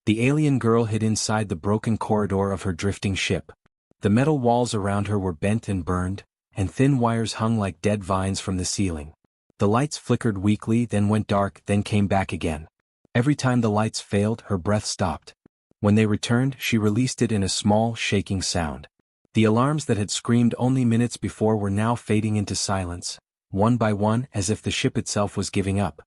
The alien girl hid inside the broken corridor of her drifting ship. The metal walls around her were bent and burned, and thin wires hung like dead vines from the ceiling. The lights flickered weakly, then went dark, then came back again. Every time the lights failed, her breath stopped. When they returned, she released it in a small, shaking sound. The alarms that had screamed only minutes before were now fading into silence, one by one, as if the ship itself was giving up.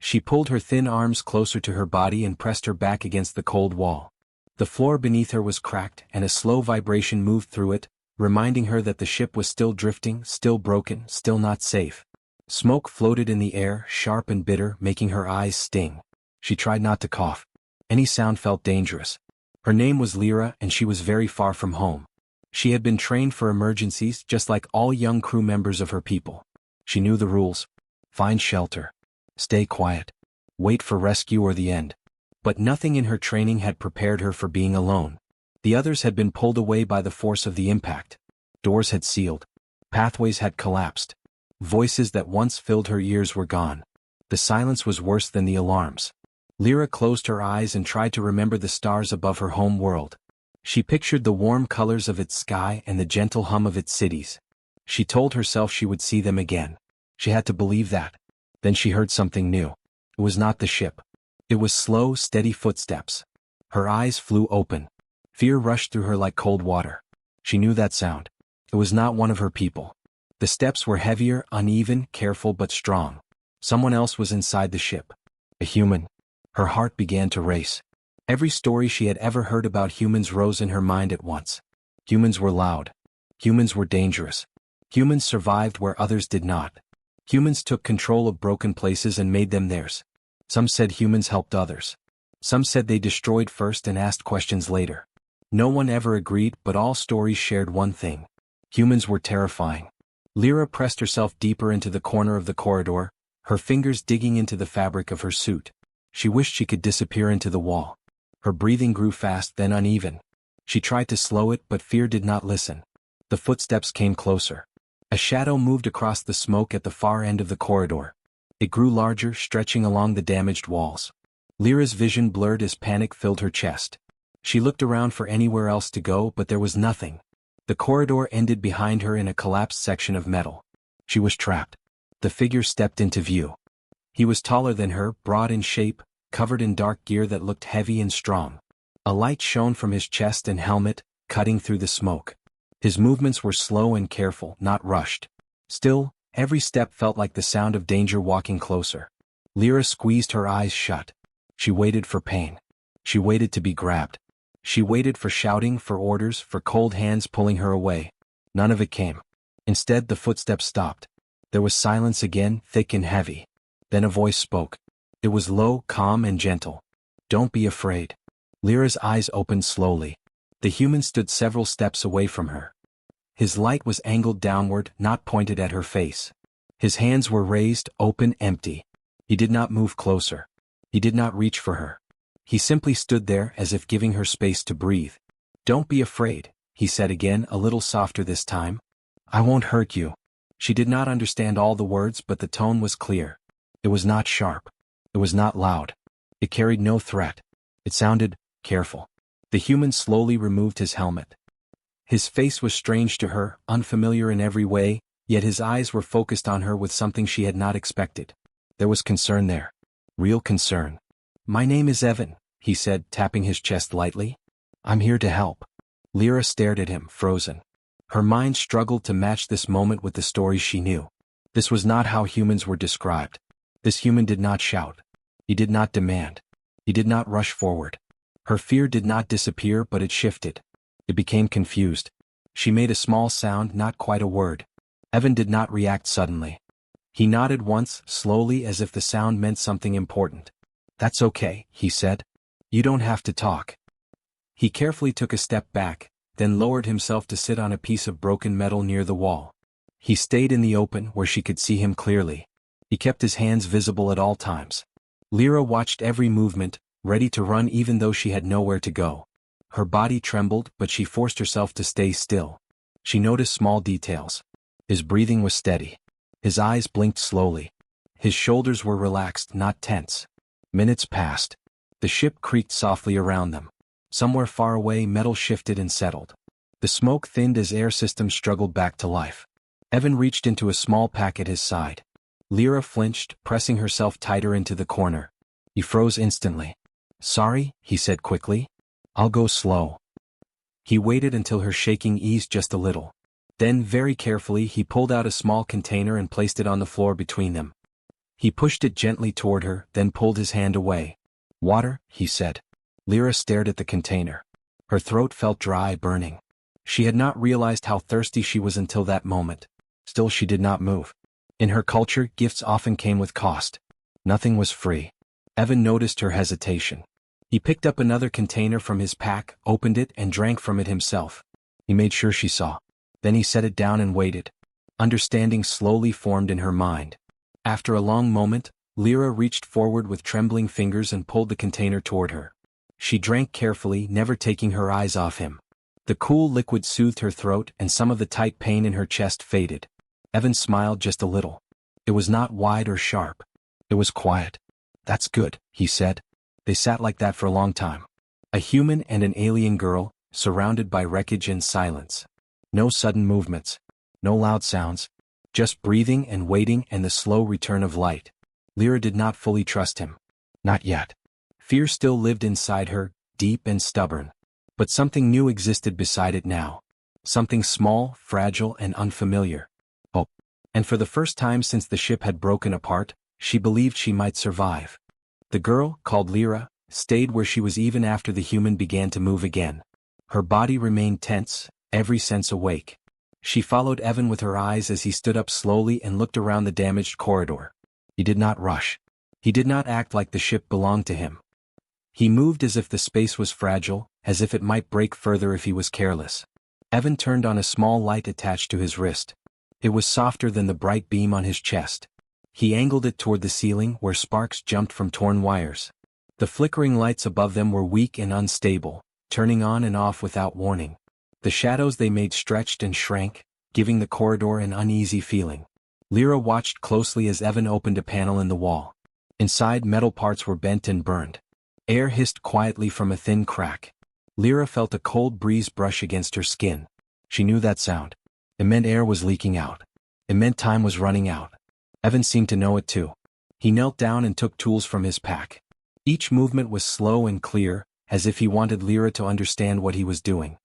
She pulled her thin arms closer to her body and pressed her back against the cold wall. The floor beneath her was cracked, and a slow vibration moved through it, reminding her that the ship was still drifting, still broken, still not safe. Smoke floated in the air, sharp and bitter, making her eyes sting. She tried not to cough. Any sound felt dangerous. Her name was Lyra, and she was very far from home. She had been trained for emergencies, just like all young crew members of her people. She knew the rules. Find shelter. Stay quiet. Wait for rescue or the end. But nothing in her training had prepared her for being alone. The others had been pulled away by the force of the impact. Doors had sealed. Pathways had collapsed. Voices that once filled her ears were gone. The silence was worse than the alarms. Lyra closed her eyes and tried to remember the stars above her home world. She pictured the warm colors of its sky and the gentle hum of its cities. She told herself she would see them again. She had to believe that. Then she heard something new. It was not the ship. It was slow, steady footsteps. Her eyes flew open. Fear rushed through her like cold water. She knew that sound. It was not one of her people. The steps were heavier, uneven, careful but strong. Someone else was inside the ship. A human. Her heart began to race. Every story she had ever heard about humans rose in her mind at once. Humans were loud. Humans were dangerous. Humans survived where others did not. Humans took control of broken places and made them theirs. Some said humans helped others. Some said they destroyed first and asked questions later. No one ever agreed, but all stories shared one thing. Humans were terrifying. Lyra pressed herself deeper into the corner of the corridor, her fingers digging into the fabric of her suit. She wished she could disappear into the wall. Her breathing grew fast, then uneven. She tried to slow it, but fear did not listen. The footsteps came closer. A shadow moved across the smoke at the far end of the corridor. It grew larger, stretching along the damaged walls. Lyra's vision blurred as panic filled her chest. She looked around for anywhere else to go, but there was nothing. The corridor ended behind her in a collapsed section of metal. She was trapped. The figure stepped into view. He was taller than her, broad in shape, covered in dark gear that looked heavy and strong. A light shone from his chest and helmet, cutting through the smoke. His movements were slow and careful, not rushed. Still, every step felt like the sound of danger walking closer. Lyra squeezed her eyes shut. She waited for pain. She waited to be grabbed. She waited for shouting, for orders, for cold hands pulling her away. None of it came. Instead, the footsteps stopped. There was silence again, thick and heavy. Then a voice spoke. It was low, calm, and gentle. Don't be afraid. Lyra's eyes opened slowly. The human stood several steps away from her. His light was angled downward, not pointed at her face. His hands were raised, open, empty. He did not move closer. He did not reach for her. He simply stood there as if giving her space to breathe. Don't be afraid, he said again, a little softer this time. I won't hurt you. She did not understand all the words, but the tone was clear. It was not sharp. It was not loud. It carried no threat. It sounded careful. The human slowly removed his helmet. His face was strange to her, unfamiliar in every way, yet his eyes were focused on her with something she had not expected. There was concern there. Real concern. My name is Evan, he said, tapping his chest lightly. I'm here to help. Lyra stared at him, frozen. Her mind struggled to match this moment with the stories she knew. This was not how humans were described. This human did not shout. He did not demand. He did not rush forward. Her fear did not disappear, but it shifted. It became confused. She made a small sound, not quite a word. Evan did not react suddenly. He nodded once, slowly, as if the sound meant something important. That's okay, he said. You don't have to talk. He carefully took a step back, then lowered himself to sit on a piece of broken metal near the wall. He stayed in the open where she could see him clearly. He kept his hands visible at all times. Lyra watched every movement, ready to run even though she had nowhere to go. Her body trembled, but she forced herself to stay still. She noticed small details. His breathing was steady. His eyes blinked slowly. His shoulders were relaxed, not tense. Minutes passed. The ship creaked softly around them. Somewhere far away, metal shifted and settled. The smoke thinned as air systems struggled back to life. Evan reached into a small pack at his side. Lyra flinched, pressing herself tighter into the corner. He froze instantly. "Sorry," he said quickly. "I'll go slow." He waited until her shaking eased just a little. Then, very carefully, he pulled out a small container and placed it on the floor between them. He pushed it gently toward her, then pulled his hand away. "Water," he said. Lyra stared at the container. Her throat felt dry, burning. She had not realized how thirsty she was until that moment. Still, she did not move. In her culture, gifts often came with cost. Nothing was free. Evan noticed her hesitation. He picked up another container from his pack, opened it, and drank from it himself. He made sure she saw. Then he set it down and waited. Understanding slowly formed in her mind. After a long moment, Lyra reached forward with trembling fingers and pulled the container toward her. She drank carefully, never taking her eyes off him. The cool liquid soothed her throat and some of the tight pain in her chest faded. Evan smiled just a little. It was not wide or sharp. It was quiet. "That's good," he said. They sat like that for a long time. A human and an alien girl, surrounded by wreckage and silence. No sudden movements. No loud sounds. Just breathing and waiting and the slow return of light. Lyra did not fully trust him. Not yet. Fear still lived inside her, deep and stubborn. But something new existed beside it now. Something small, fragile, and unfamiliar. Hope. And for the first time since the ship had broken apart, she believed she might survive. The girl, called Lyra, stayed where she was even after the human began to move again. Her body remained tense, every sense awake. She followed Evan with her eyes as he stood up slowly and looked around the damaged corridor. He did not rush. He did not act like the ship belonged to him. He moved as if the space was fragile, as if it might break further if he was careless. Evan turned on a small light attached to his wrist. It was softer than the bright beam on his chest. He angled it toward the ceiling where sparks jumped from torn wires. The flickering lights above them were weak and unstable, turning on and off without warning. The shadows they made stretched and shrank, giving the corridor an uneasy feeling. Lyra watched closely as Evan opened a panel in the wall. Inside, metal parts were bent and burned. Air hissed quietly from a thin crack. Lyra felt a cold breeze brush against her skin. She knew that sound. It meant air was leaking out. It meant time was running out. Evan seemed to know it too. He knelt down and took tools from his pack. Each movement was slow and clear, as if he wanted Lyra to understand what he was doing.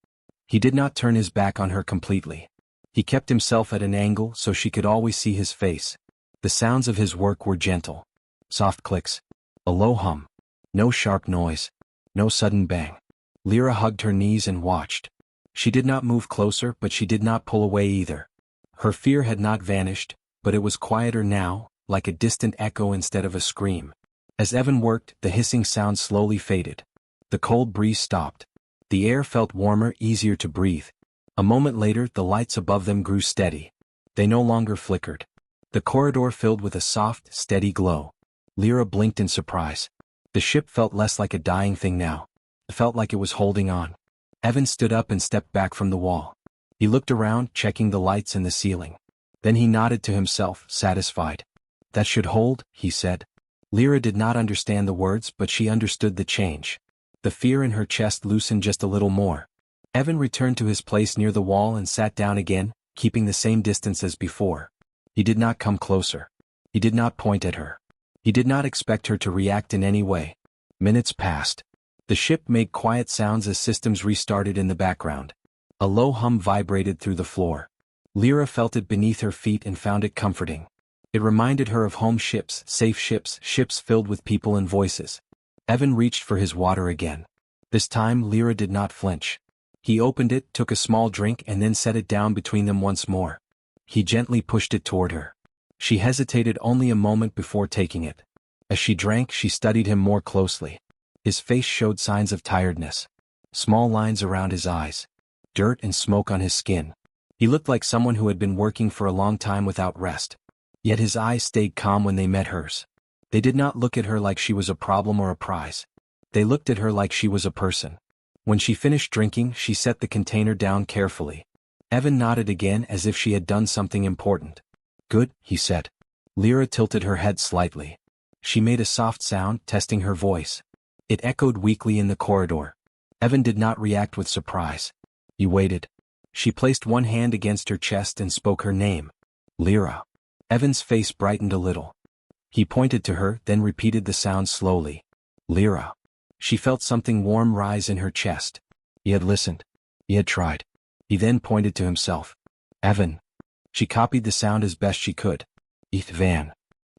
He did not turn his back on her completely. He kept himself at an angle so she could always see his face. The sounds of his work were gentle. Soft clicks. A low hum. No sharp noise. No sudden bang. Lyra hugged her knees and watched. She did not move closer, but she did not pull away either. Her fear had not vanished, but it was quieter now, like a distant echo instead of a scream. As Evan worked, the hissing sound slowly faded. The cold breeze stopped. The air felt warmer, easier to breathe. A moment later, the lights above them grew steady. They no longer flickered. The corridor filled with a soft, steady glow. Lyra blinked in surprise. The ship felt less like a dying thing now. It felt like it was holding on. Evan stood up and stepped back from the wall. He looked around, checking the lights and the ceiling. Then he nodded to himself, satisfied. "That should hold," he said. Lyra did not understand the words, but she understood the change. The fear in her chest loosened just a little more. Evan returned to his place near the wall and sat down again, keeping the same distance as before. He did not come closer. He did not point at her. He did not expect her to react in any way. Minutes passed. The ship made quiet sounds as systems restarted in the background. A low hum vibrated through the floor. Lyra felt it beneath her feet and found it comforting. It reminded her of home ships, safe ships, ships filled with people and voices. Evan reached for his water again. This time Lyra did not flinch. He opened it, took a small drink and then set it down between them once more. He gently pushed it toward her. She hesitated only a moment before taking it. As she drank, she studied him more closely. His face showed signs of tiredness. Small lines around his eyes. Dirt and smoke on his skin. He looked like someone who had been working for a long time without rest. Yet his eyes stayed calm when they met hers. They did not look at her like she was a problem or a prize. They looked at her like she was a person. When she finished drinking, she set the container down carefully. Evan nodded again as if she had done something important. "Good," he said. Lyra tilted her head slightly. She made a soft sound, testing her voice. It echoed weakly in the corridor. Evan did not react with surprise. He waited. She placed one hand against her chest and spoke her name. Lyra. Evan's face brightened a little. He pointed to her, then repeated the sound slowly. Lyra. She felt something warm rise in her chest. He had listened. He had tried. He then pointed to himself. Evan. She copied the sound as best she could. Eth Van.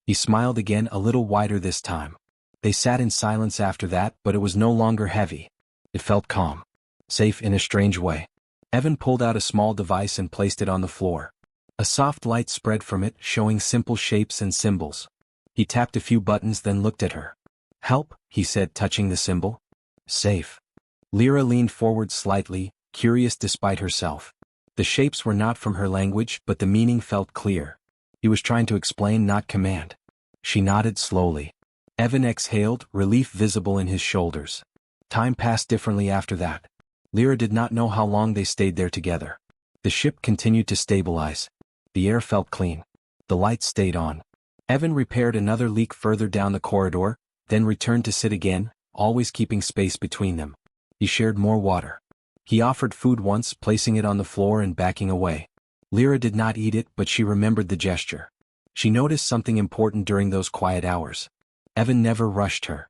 He smiled again, a little wider this time. They sat in silence after that, but it was no longer heavy. It felt calm. Safe in a strange way. Evan pulled out a small device and placed it on the floor. A soft light spread from it, showing simple shapes and symbols. He tapped a few buttons, then looked at her. Help, he said, touching the symbol. Safe. Lyra leaned forward slightly, curious despite herself. The shapes were not from her language, but the meaning felt clear. He was trying to explain, not command. She nodded slowly. Evan exhaled, relief visible in his shoulders. Time passed differently after that. Lyra did not know how long they stayed there together. The ship continued to stabilize. The air felt clean. The lights stayed on. Evan repaired another leak further down the corridor, then returned to sit again, always keeping space between them. He shared more water. He offered food once, placing it on the floor and backing away. Lyra did not eat it, but she remembered the gesture. She noticed something important during those quiet hours. Evan never rushed her.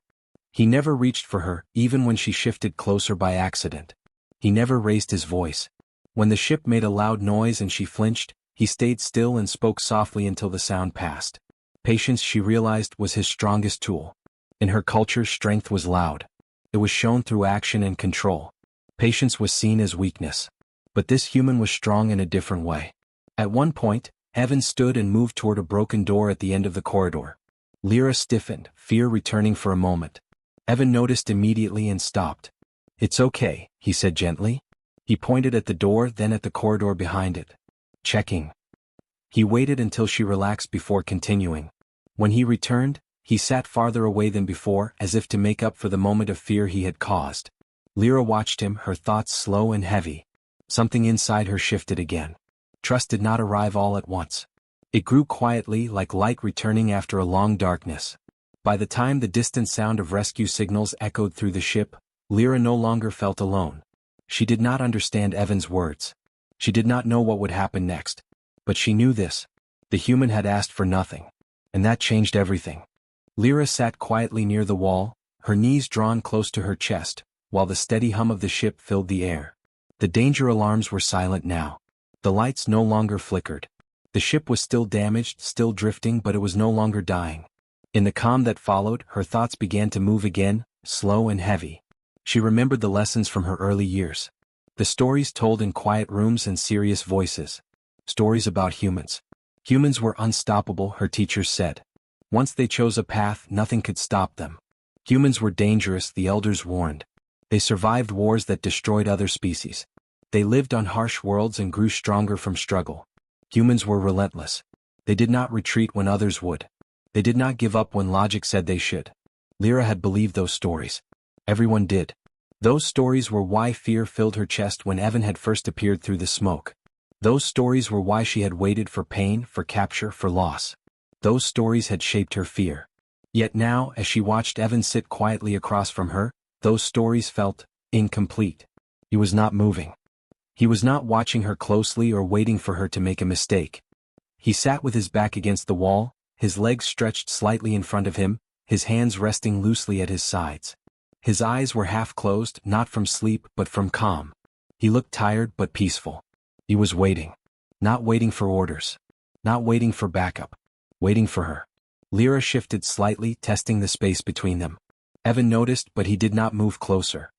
He never reached for her, even when she shifted closer by accident. He never raised his voice. When the ship made a loud noise and she flinched, he stayed still and spoke softly until the sound passed. Patience, she realized, was his strongest tool. In her culture, strength was loud. It was shown through action and control. Patience was seen as weakness. But this human was strong in a different way. At one point, Evan stood and moved toward a broken door at the end of the corridor. Lyra stiffened, fear returning for a moment. Evan noticed immediately and stopped. It's okay, he said gently. He pointed at the door, then at the corridor behind it. Checking. He waited until she relaxed before continuing. When he returned, he sat farther away than before, as if to make up for the moment of fear he had caused. Lyra watched him, her thoughts slow and heavy. Something inside her shifted again. Trust did not arrive all at once. It grew quietly, like light returning after a long darkness. By the time the distant sound of rescue signals echoed through the ship, Lyra no longer felt alone. She did not understand Evan's words. She did not know what would happen next. But she knew this. The human had asked for nothing. And that changed everything. Lyra sat quietly near the wall, her knees drawn close to her chest, while the steady hum of the ship filled the air. The danger alarms were silent now. The lights no longer flickered. The ship was still damaged, still drifting, but it was no longer dying. In the calm that followed, her thoughts began to move again, slow and heavy. She remembered the lessons from her early years. The stories told in quiet rooms and serious voices. Stories about humans. Humans were unstoppable, her teachers said. Once they chose a path, nothing could stop them. Humans were dangerous, the elders warned. They survived wars that destroyed other species. They lived on harsh worlds and grew stronger from struggle. Humans were relentless. They did not retreat when others would. They did not give up when logic said they should. Lyra had believed those stories. Everyone did. Those stories were why fear filled her chest when Evan had first appeared through the smoke. Those stories were why she had waited for pain, for capture, for loss. Those stories had shaped her fear. Yet now, as she watched Evan sit quietly across from her, those stories felt incomplete. He was not moving. He was not watching her closely or waiting for her to make a mistake. He sat with his back against the wall, his legs stretched slightly in front of him, his hands resting loosely at his sides. His eyes were half closed, not from sleep but from calm. He looked tired but peaceful. He was waiting. Not waiting for orders. Not waiting for backup. Waiting for her. Lyra shifted slightly, testing the space between them. Evan noticed, but he did not move closer.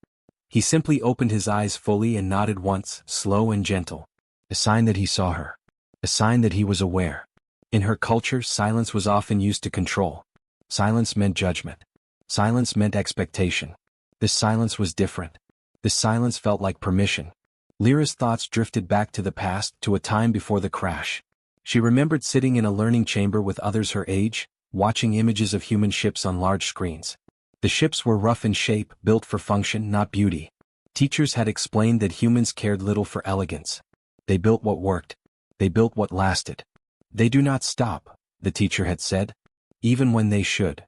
He simply opened his eyes fully and nodded once, slow and gentle. A sign that he saw her. A sign that he was aware. In her culture, silence was often used to control. Silence meant judgment. Silence meant expectation. This silence was different. This silence felt like permission. Lyra's thoughts drifted back to the past, to a time before the crash. She remembered sitting in a learning chamber with others her age, watching images of human ships on large screens. The ships were rough in shape, built for function, not beauty. Teachers had explained that humans cared little for elegance. They built what worked. They built what lasted. They do not stop, the teacher had said, even when they should.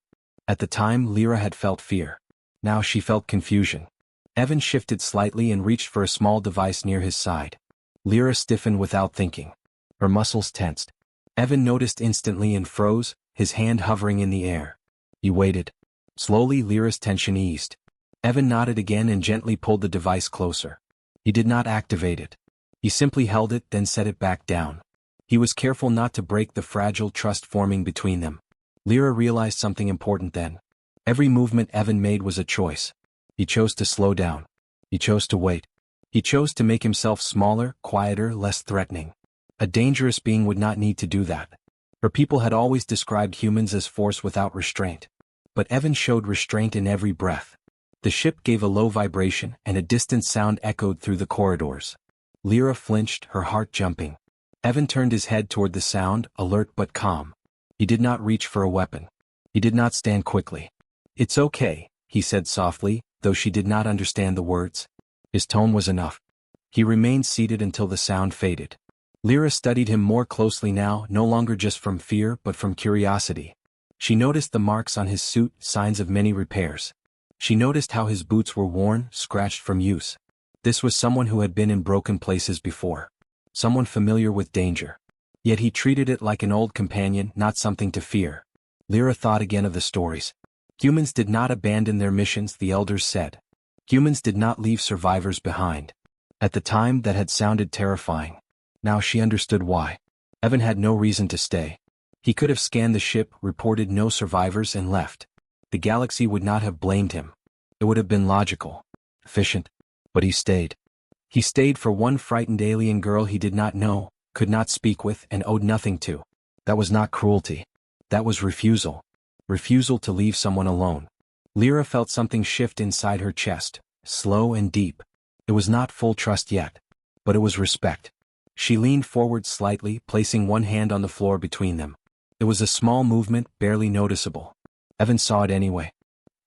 At the time, Lyra had felt fear. Now she felt confusion. Evan shifted slightly and reached for a small device near his side. Lyra stiffened without thinking. Her muscles tensed. Evan noticed instantly and froze, his hand hovering in the air. He waited. Slowly Lyra's tension eased. Evan nodded again and gently pulled the device closer. He did not activate it. He simply held it, then set it back down. He was careful not to break the fragile trust forming between them. Lyra realized something important then. Every movement Evan made was a choice. He chose to slow down. He chose to wait. He chose to make himself smaller, quieter, less threatening. A dangerous being would not need to do that. Her people had always described humans as force without restraint. But Evan showed restraint in every breath. The ship gave a low vibration and a distant sound echoed through the corridors. Lyra flinched, her heart jumping. Evan turned his head toward the sound, alert but calm. He did not reach for a weapon. He did not stand quickly. "It's okay," he said softly, though she did not understand the words. His tone was enough. He remained seated until the sound faded. Lyra studied him more closely now, no longer just from fear but from curiosity. She noticed the marks on his suit, signs of many repairs. She noticed how his boots were worn, scratched from use. This was someone who had been in broken places before. Someone familiar with danger. Yet he treated it like an old companion, not something to fear. Lyra thought again of the stories. Humans did not abandon their missions, the elders said. Humans did not leave survivors behind. At the time that had sounded terrifying. Now she understood why. Evan had no reason to stay. He could have scanned the ship, reported no survivors and left. The galaxy would not have blamed him. It would have been logical, efficient, but he stayed. He stayed for one frightened alien girl he did not know, could not speak with, and owed nothing to. That was not cruelty. That was refusal. Refusal to leave someone alone. Lyra felt something shift inside her chest, slow and deep. It was not full trust yet, but it was respect. She leaned forward slightly, placing one hand on the floor between them. It was a small movement, barely noticeable. Evan saw it anyway.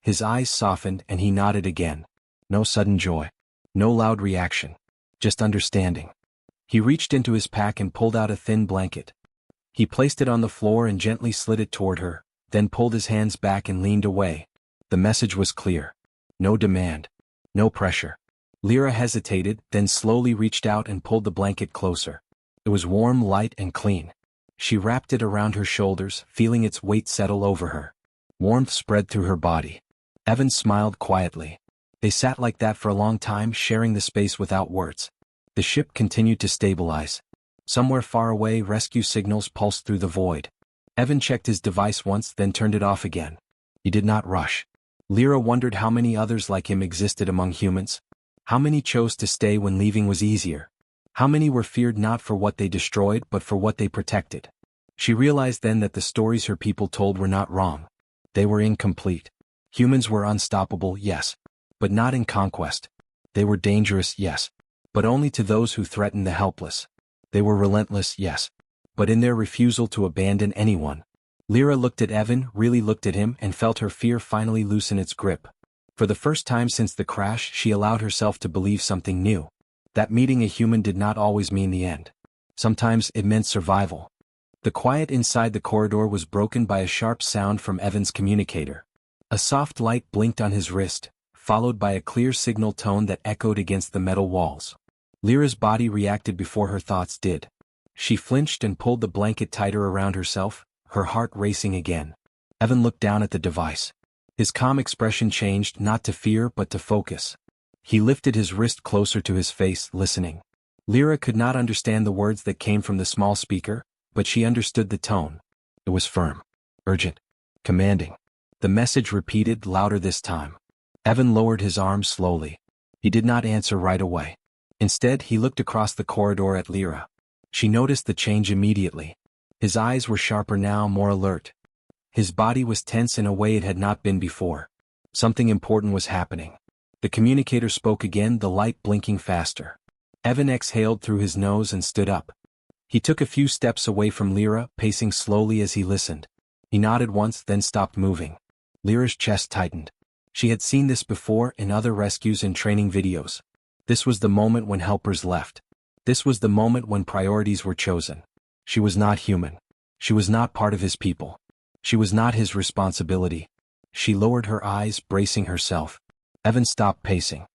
His eyes softened and he nodded again. No sudden joy. No loud reaction. Just understanding. He reached into his pack and pulled out a thin blanket. He placed it on the floor and gently slid it toward her, then pulled his hands back and leaned away. The message was clear. No demand. No pressure. Lyra hesitated, then slowly reached out and pulled the blanket closer. It was warm, light, and clean. She wrapped it around her shoulders, feeling its weight settle over her. Warmth spread through her body. Evan smiled quietly. They sat like that for a long time, sharing the space without words. The ship continued to stabilize. Somewhere far away, rescue signals pulsed through the void. Evan checked his device once, then turned it off again. He did not rush. Lyra wondered how many others like him existed among humans. How many chose to stay when leaving was easier? How many were feared not for what they destroyed but for what they protected? She realized then that the stories her people told were not wrong. They were incomplete. Humans were unstoppable, yes, but not in conquest. They were dangerous, yes, but only to those who threatened the helpless. They were relentless, yes, but in their refusal to abandon anyone. Lyra looked at Evan, really looked at him, and felt her fear finally loosen its grip. For the first time since the crash, she allowed herself to believe something new. That meeting a human did not always mean the end. Sometimes it meant survival. The quiet inside the corridor was broken by a sharp sound from Evan's communicator. A soft light blinked on his wrist, followed by a clear signal tone that echoed against the metal walls. Lyra's body reacted before her thoughts did. She flinched and pulled the blanket tighter around herself, her heart racing again. Evan looked down at the device. His calm expression changed, not to fear but to focus. He lifted his wrist closer to his face, listening. Lyra could not understand the words that came from the small speaker, but she understood the tone. It was firm, urgent, commanding. The message repeated, louder this time. Evan lowered his arm slowly. He did not answer right away. Instead, he looked across the corridor at Lyra. She noticed the change immediately. His eyes were sharper now, more alert. His body was tense in a way it had not been before. Something important was happening. The communicator spoke again, the light blinking faster. Evan exhaled through his nose and stood up. He took a few steps away from Lyra, pacing slowly as he listened. He nodded once, then stopped moving. Lyra's chest tightened. She had seen this before in other rescues and training videos. This was the moment when helpers left. This was the moment when priorities were chosen. She was not human. She was not part of his people. She was not his responsibility. She lowered her eyes, bracing herself. Evan stopped pacing.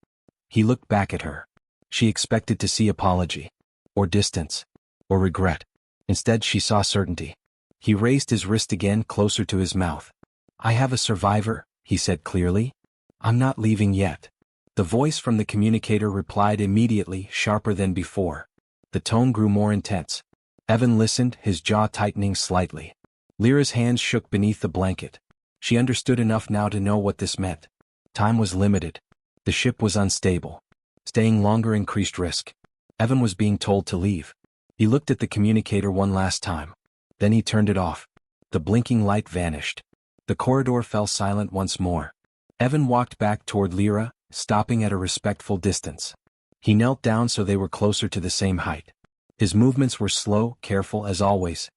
He looked back at her. She expected to see apology. Or distance. Or regret. Instead she saw certainty. He raised his wrist again closer to his mouth. "I have a survivor," he said clearly. "I'm not leaving yet." The voice from the communicator replied immediately, sharper than before. The tone grew more intense. Evan listened, his jaw tightening slightly. Lyra's hands shook beneath the blanket. She understood enough now to know what this meant. Time was limited. The ship was unstable. Staying longer increased risk. Evan was being told to leave. He looked at the communicator one last time. Then he turned it off. The blinking light vanished. The corridor fell silent once more. Evan walked back toward Lyra, stopping at a respectful distance. He knelt down so they were closer to the same height. His movements were slow, careful as always.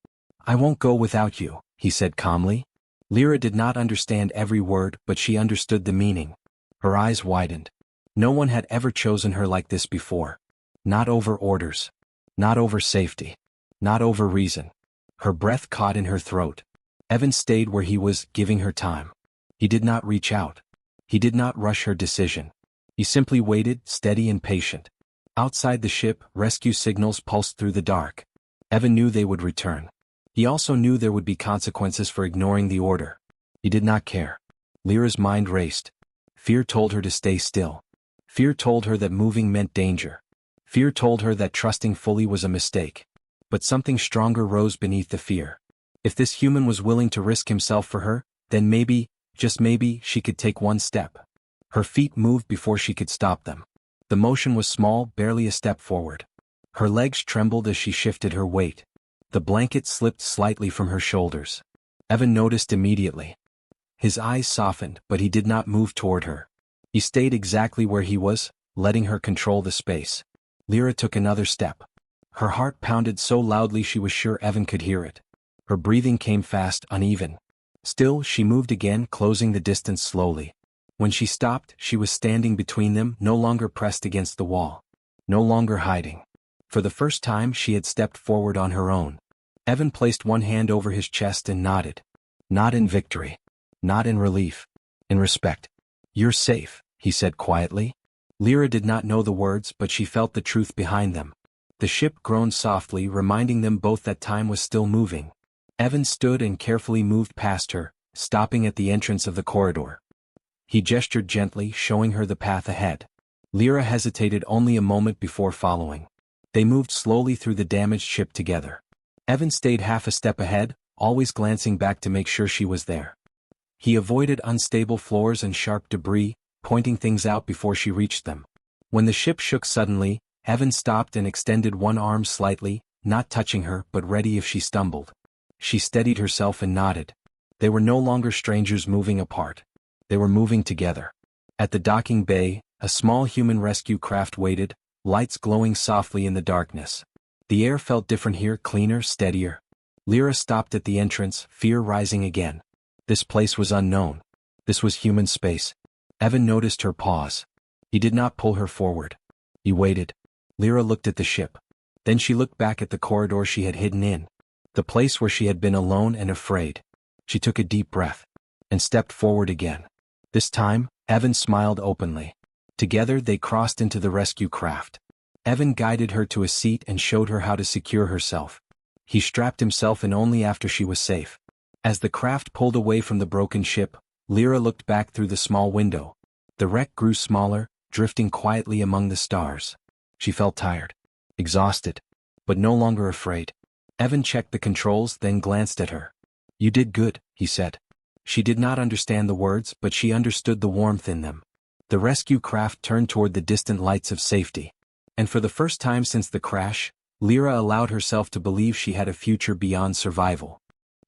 "I won't go without you," he said calmly. Lyra did not understand every word, but she understood the meaning. Her eyes widened. No one had ever chosen her like this before. Not over orders. Not over safety. Not over reason. Her breath caught in her throat. Evan stayed where he was, giving her time. He did not reach out. He did not rush her decision. He simply waited, steady and patient. Outside the ship, rescue signals pulsed through the dark. Evan knew they would return. He also knew there would be consequences for ignoring the order. He did not care. Lyra's mind raced. Fear told her to stay still. Fear told her that moving meant danger. Fear told her that trusting fully was a mistake. But something stronger rose beneath the fear. If this human was willing to risk himself for her, then maybe, just maybe, she could take one step. Her feet moved before she could stop them. The motion was small, barely a step forward. Her legs trembled as she shifted her weight. The blanket slipped slightly from her shoulders. Evan noticed immediately. His eyes softened, but he did not move toward her. He stayed exactly where he was, letting her control the space. Lyra took another step. Her heart pounded so loudly she was sure Evan could hear it. Her breathing came fast, uneven. Still, she moved again, closing the distance slowly. When she stopped, she was standing between them, no longer pressed against the wall. No longer hiding. For the first time, she had stepped forward on her own. Evan placed one hand over his chest and nodded. Not in victory. Not in relief. In respect. "You're safe," he said quietly. Lyra did not know the words, but she felt the truth behind them. The ship groaned softly, reminding them both that time was still moving. Evan stood and carefully moved past her, stopping at the entrance of the corridor. He gestured gently, showing her the path ahead. Lyra hesitated only a moment before following. They moved slowly through the damaged ship together. Evan stayed half a step ahead, always glancing back to make sure she was there. He avoided unstable floors and sharp debris, pointing things out before she reached them. When the ship shook suddenly, Evan stopped and extended one arm slightly, not touching her but ready if she stumbled. She steadied herself and nodded. They were no longer strangers moving apart. They were moving together. At the docking bay, a small human rescue craft waited, lights glowing softly in the darkness. The air felt different here, cleaner, steadier. Lyra stopped at the entrance, fear rising again. This place was unknown. This was human space. Evan noticed her pause. He did not pull her forward. He waited. Lyra looked at the ship. Then she looked back at the corridor she had hidden in. The place where she had been alone and afraid. She took a deep breath. And stepped forward again. This time, Evan smiled openly. Together they crossed into the rescue craft. Evan guided her to a seat and showed her how to secure herself. He strapped himself in only after she was safe. As the craft pulled away from the broken ship, Lyra looked back through the small window. The wreck grew smaller, drifting quietly among the stars. She felt tired. Exhausted. But no longer afraid. Evan checked the controls, then glanced at her. "You did good," he said. She did not understand the words, but she understood the warmth in them. The rescue craft turned toward the distant lights of safety. And for the first time since the crash, Lyra allowed herself to believe she had a future beyond survival.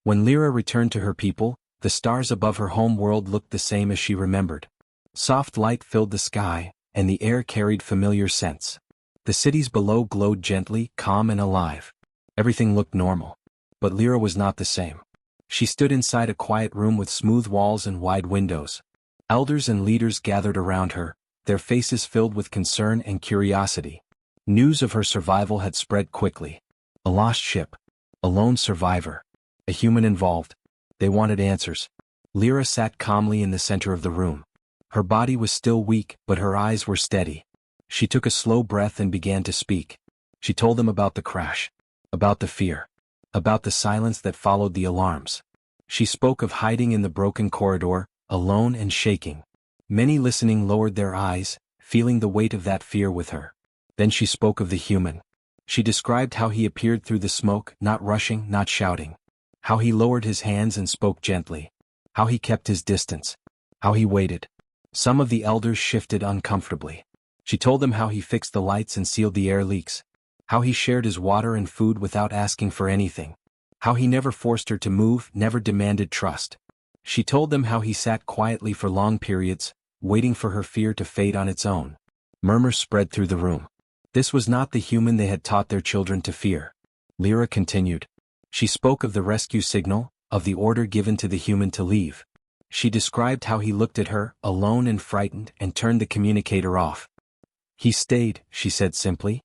When Lyra returned to her people, the stars above her home world looked the same as she remembered. Soft light filled the sky, and the air carried familiar scents. The cities below glowed gently, calm and alive. Everything looked normal. But Lyra was not the same. She stood inside a quiet room with smooth walls and wide windows. Elders and leaders gathered around her, their faces filled with concern and curiosity. News of her survival had spread quickly. A lost ship. A lone survivor. A human involved. They wanted answers. Lyra sat calmly in the center of the room. Her body was still weak, but her eyes were steady. She took a slow breath and began to speak. She told them about the crash, about the fear, about the silence that followed the alarms. She spoke of hiding in the broken corridor, alone and shaking. Many listening lowered their eyes, feeling the weight of that fear with her. Then she spoke of the human. She described how he appeared through the smoke, not rushing, not shouting. How he lowered his hands and spoke gently. How he kept his distance. How he waited. Some of the elders shifted uncomfortably. She told them how he fixed the lights and sealed the air leaks. How he shared his water and food without asking for anything. How he never forced her to move, never demanded trust. She told them how he sat quietly for long periods, waiting for her fear to fade on its own. Murmurs spread through the room. This was not the human they had taught their children to fear. Lyra continued. She spoke of the rescue signal, of the order given to the human to leave. She described how he looked at her, alone and frightened, and turned the communicator off. He stayed, she said simply.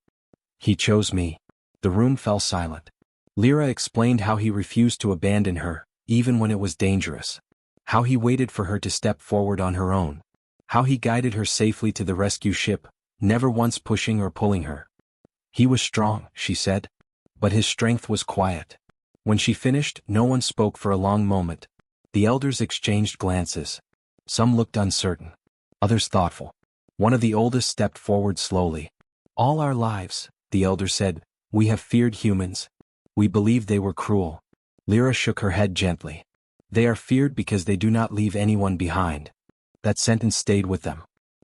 He chose me. The room fell silent. Lyra explained how he refused to abandon her, even when it was dangerous. How he waited for her to step forward on her own. How he guided her safely to the rescue ship, never once pushing or pulling her. He was strong, she said. But his strength was quiet. When she finished, no one spoke for a long moment. The elders exchanged glances. Some looked uncertain. Others thoughtful. One of the oldest stepped forward slowly. All our lives, the elder said, we have feared humans. We believed they were cruel. Lyra shook her head gently. They are feared because they do not leave anyone behind. That sentence stayed with them.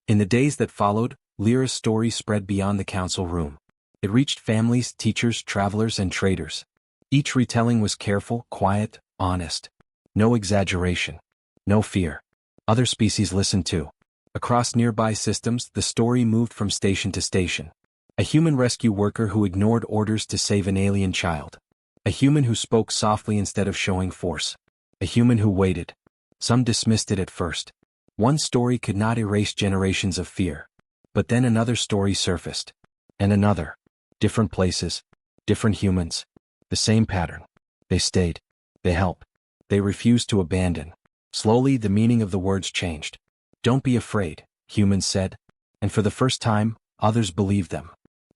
In the days that followed, Lyra's story spread beyond the council room. It reached families, teachers, travelers, and traders. Each retelling was careful, quiet, honest. No exaggeration. No fear. Other species listened too. Across nearby systems, the story moved from station to station. A human rescue worker who ignored orders to save an alien child. A human who spoke softly instead of showing force. A human who waited. Some dismissed it at first. One story could not erase generations of fear. But then another story surfaced. And another. Different places. Different humans. The same pattern. They stayed. They helped. They refused to abandon. Slowly, the meaning of the words changed. Don't be afraid, humans said. And for the first time, others believed them.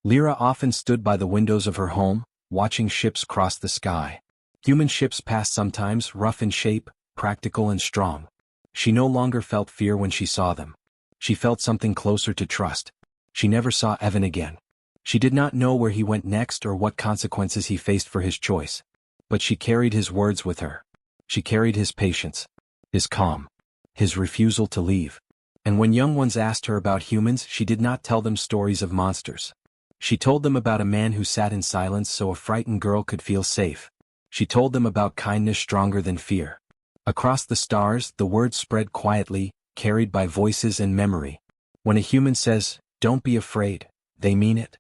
Lyra often stood by the windows of her home, watching ships cross the sky. Human ships passed sometimes, rough in shape, practical and strong. She no longer felt fear when she saw them. She felt something closer to trust. She never saw Evan again. She did not know where he went next or what consequences he faced for his choice. But she carried his words with her. She carried his patience, his calm, his refusal to leave. And when young ones asked her about humans, she did not tell them stories of monsters. She told them about a man who sat in silence so a frightened girl could feel safe. She told them about kindness stronger than fear. Across the stars, the words spread quietly, carried by voices and memory. When a human says, "Don't be afraid," they mean it.